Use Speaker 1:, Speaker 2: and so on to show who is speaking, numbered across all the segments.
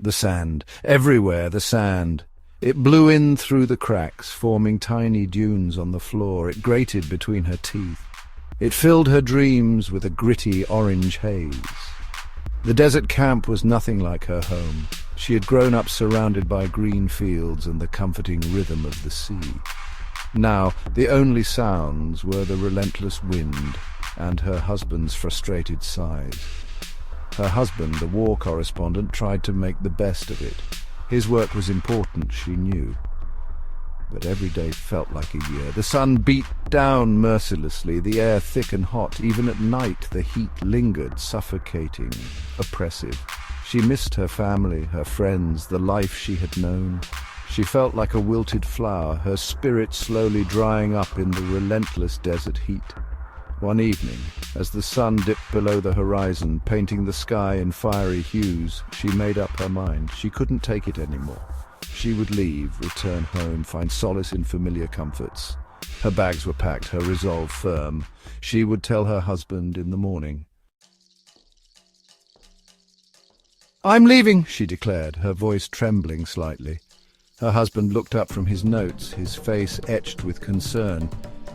Speaker 1: The sand. Everywhere, the sand. It blew in through the cracks, forming tiny dunes on the floor. It grated between her teeth. It filled her dreams with a gritty orange haze. The desert camp was nothing like her home. She had grown up surrounded by green fields and the comforting rhythm of the sea. Now, the only sounds were the relentless wind and her husband's frustrated sighs. Her husband, the war correspondent, tried to make the best of it. His work was important, she knew. But every day felt like a year. The sun beat down mercilessly, the air thick and hot. Even at night, the heat lingered, suffocating, oppressive. She missed her family, her friends, the life she had known. She felt like a wilted flower, her spirit slowly drying up in the relentless desert heat. One evening, as the sun dipped below the horizon, painting the sky in fiery hues, she made up her mind. She couldn't take it anymore. She would leave, return home, find solace in familiar comforts. Her bags were packed, her resolve firm. She would tell her husband in the morning. "I'm leaving," she declared, her voice trembling slightly. Her husband looked up from his notes, his face etched with concern.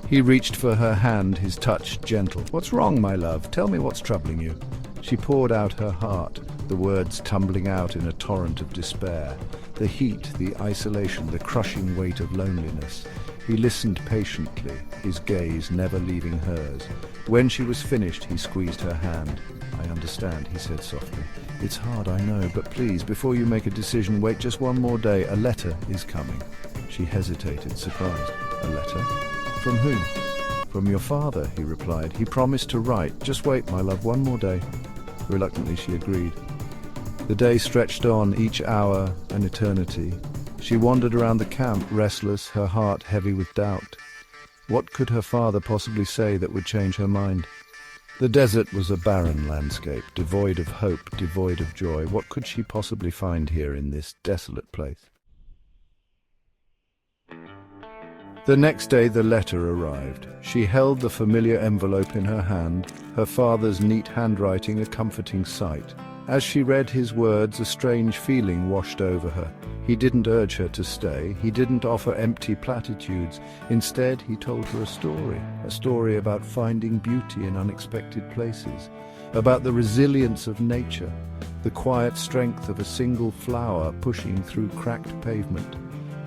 Speaker 1: He reached for her hand, his touch gentle. "What's wrong, my love? Tell me what's troubling you." She poured out her heart, the words tumbling out in a torrent of despair. The heat, the isolation, the crushing weight of loneliness. He listened patiently, his gaze never leaving hers. When she was finished, he squeezed her hand. "I understand," he said softly. "It's hard, I know, but please, before you make a decision, wait just one more day. A letter is coming." She hesitated, surprised. "A letter? From whom?" "From your father," he replied. "He promised to write. Just wait, my love, one more day." Reluctantly, she agreed. The day stretched on, each hour an eternity. She wandered around the camp, restless, her heart heavy with doubt. What could her father possibly say that would change her mind? The desert was a barren landscape, devoid of hope, devoid of joy. What could she possibly find here in this desolate place? The next day the letter arrived. She held the familiar envelope in her hand, her father's neat handwriting a comforting sight. As she read his words, a strange feeling washed over her. He didn't urge her to stay. He didn't offer empty platitudes. Instead, he told her a story about finding beauty in unexpected places, about the resilience of nature, the quiet strength of a single flower pushing through cracked pavement.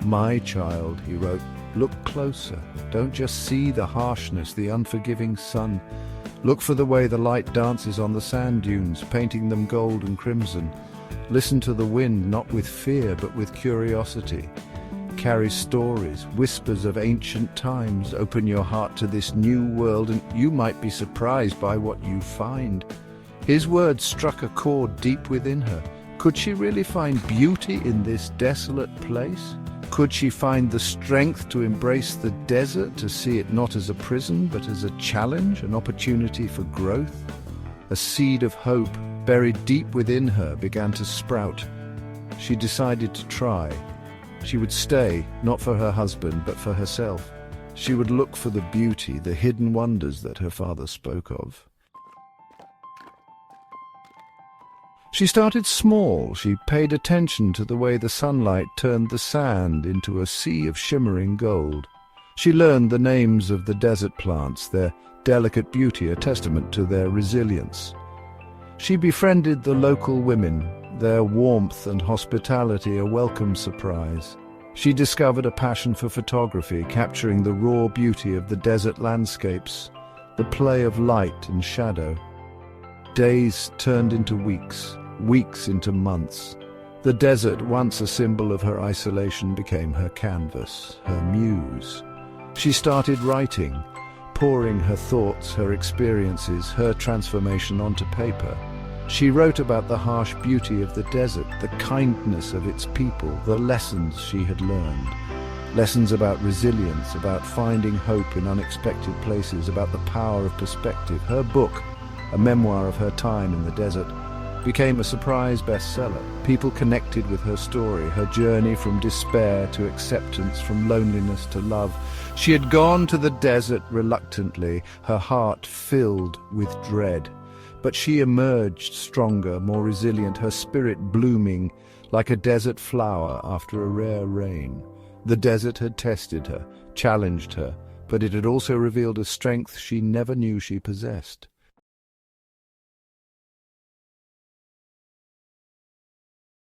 Speaker 1: "My child," he wrote, "look closer. Don't just see the harshness, the unforgiving sun. Look for the way the light dances on the sand dunes, painting them gold and crimson. Listen to the wind, not with fear, but with curiosity. Carry stories, whispers of ancient times. Open your heart to this new world, and you might be surprised by what you find." His words struck a chord deep within her. Could she really find beauty in this desolate place? Could she find the strength to embrace the desert, to see it not as a prison, but as a challenge, an opportunity for growth? A seed of hope, buried deep within her, began to sprout. She decided to try. She would stay, not for her husband, but for herself. She would look for the beauty, the hidden wonders that her father spoke of. She started small. She paid attention to the way the sunlight turned the sand into a sea of shimmering gold. She learned the names of the desert plants, their delicate beauty a testament to their resilience. She befriended the local women, their warmth and hospitality a welcome surprise. She discovered a passion for photography, capturing the raw beauty of the desert landscapes, the play of light and shadow. Days turned into weeks, weeks into months. The desert, once a symbol of her isolation, became her canvas, her muse. She started writing, pouring her thoughts, her experiences, her transformation onto paper. She wrote about the harsh beauty of the desert, the kindness of its people, the lessons she had learned. Lessons about resilience, about finding hope in unexpected places, about the power of perspective. Her book, a memoir of her time in the desert, became a surprise bestseller. People connected with her story, her journey from despair to acceptance, from loneliness to love. She had gone to the desert reluctantly, her heart filled with dread. But she emerged stronger, more resilient, her spirit blooming like a desert flower after a rare rain. The desert had tested her, challenged her, but it had also revealed a strength she never knew she possessed.